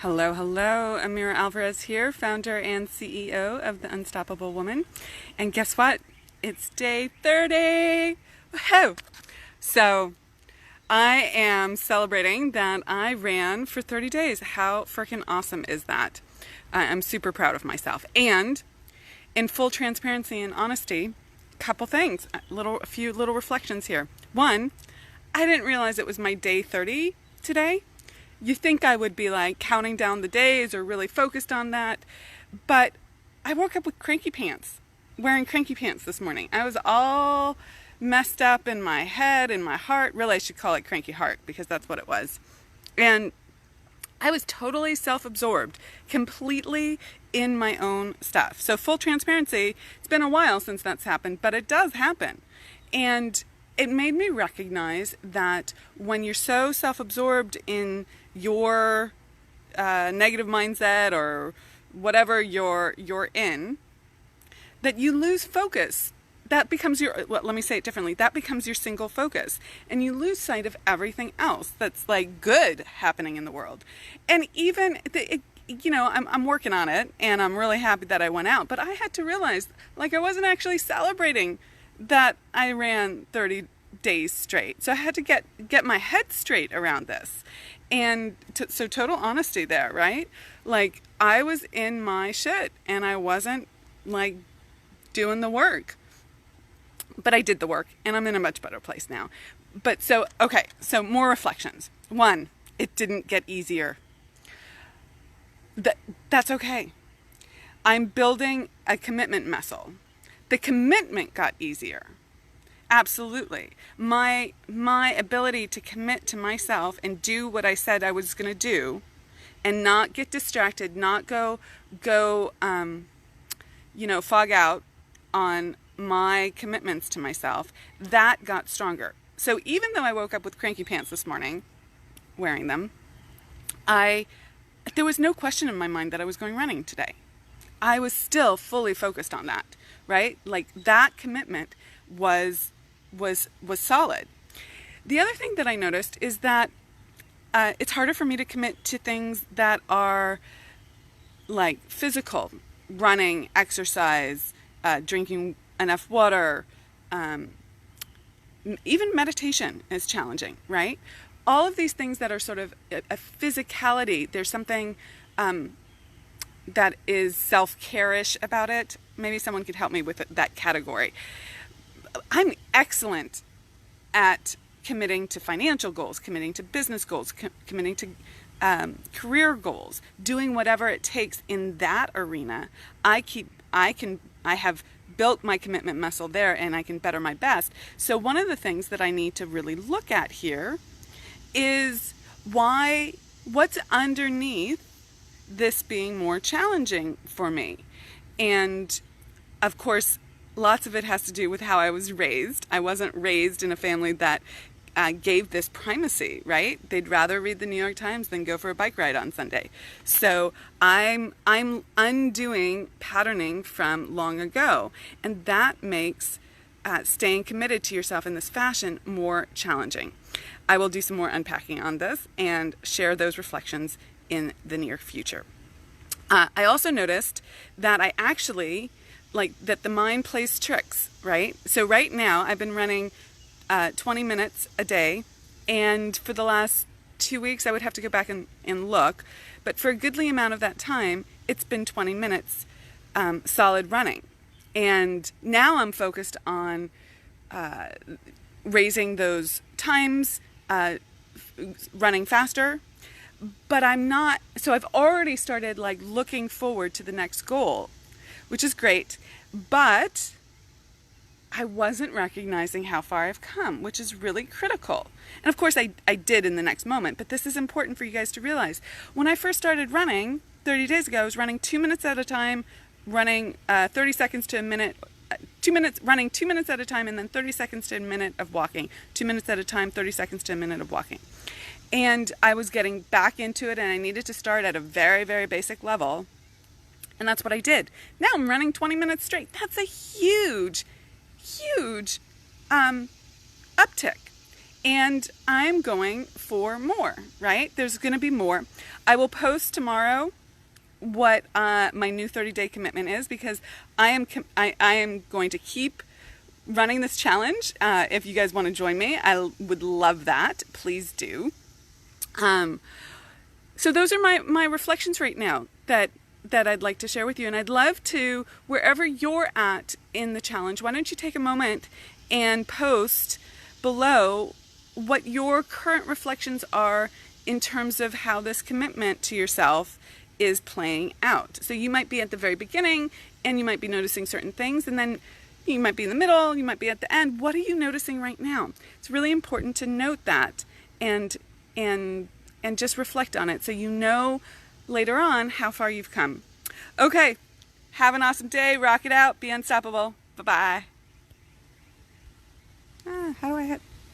Hello, hello. Amira Alvarez here, founder and CEO of The Unstoppable Woman. And guess what? It's day 30. Woohoo! So I am celebrating that I ran for 30 days. How freaking awesome is that? I'm super proud of myself. And in full transparency and honesty, couple things, a few little reflections here. One, I didn't realize it was my day 30 today. You think I would be like counting down the days or really focused on that, but I woke up with cranky pants, wearing cranky pants this morning. I was all messed up in my head and my heart. Really, I should call it cranky heart because that's what it was. And I was totally self-absorbed, completely in my own stuff. So full transparency, it's been a while since that's happened, but it does happen. And it made me recognize that when you're so self-absorbed in your negative mindset or whatever you're in, that you lose focus. That becomes let me say it differently. That becomes your single focus. And you lose sight of everything else that's like good happening in the world. And even, I'm working on it and I'm really happy that I went out. But I had to realize, like, I wasn't actually celebrating that I ran 30 days straight. So I had to get my head straight around this. And so total honesty there, right? Like, I was in my shit and I wasn't like doing the work. But I did the work and I'm in a much better place now. But so more reflections. One, it didn't get easier. That's okay. I'm building a commitment muscle. The commitment got easier. Absolutely. My ability to commit to myself and do what I said I was going to do and not get distracted, not go fog out on my commitments to myself, that got stronger. So even though I woke up with cranky pants this morning, wearing them, there was no question in my mind that I was going running today. I was still fully focused on that, right? Like, that commitment was solid. The other thing that I noticed is that it's harder for me to commit to things that are like physical, running, exercise, drinking enough water, even meditation is challenging, right? All of these things that are sort of a physicality, there's something that is self-care-ish about it. Maybe someone could help me with that category. I'm excellent at committing to financial goals, committing to business goals, committing to career goals, doing whatever it takes in that arena. I have built my commitment muscle there and I can better my best. So one of the things that I need to really look at here is what's underneath this being more challenging for me. And of course, lots of it has to do with how I was raised. I wasn't raised in a family that gave this primacy, right? They'd rather read the New York Times than go for a bike ride on Sunday. So I'm undoing patterning from long ago, and that makes staying committed to yourself in this fashion more challenging. I will do some more unpacking on this and share those reflections in the near future. I also noticed that I actually that the mind plays tricks, right? So right now I've been running 20 minutes a day, and for the last 2 weeks I would have to go back and look, but for a goodly amount of that time it's been 20 minutes solid running. And now I'm focused on raising those times, running faster, but I'm not, so I've already started like looking forward to the next goal, which is great, but I wasn't recognizing how far I've come, which is really critical. And of course I did in the next moment, but this is important for you guys to realize. When I first started running 30 days ago, I was running 2 minutes at a time, running 30 seconds to a minute, 2 minutes, running 2 minutes at a time, and then 30 seconds to a minute of walking. 2 minutes at a time, 30 seconds to a minute of walking. And I was getting back into it, and I needed to start at a very, very basic level. And that's what I did. Now I'm running 20 minutes straight. That's a huge uptick. and I'm going for more, right? There's going to be more. I will post tomorrow what my new 30-day commitment is, because I am going to keep running this challenge. If you guys want to join me, I would love that. Please do. So those are my reflections right now that I'd like to share with you. And I'd love to, wherever you're at in the challenge, why don't you take a moment and post below what your current reflections are in terms of how this commitment to yourself is playing out. So you might be at the very beginning and you might be noticing certain things, and then you might be in the middle, you might be at the end. What are you noticing right now? It's really important to note that and just reflect on it so you know later on how far you've come. Okay, have an awesome day, rock it out, be unstoppable. Bye-bye. How do I hit?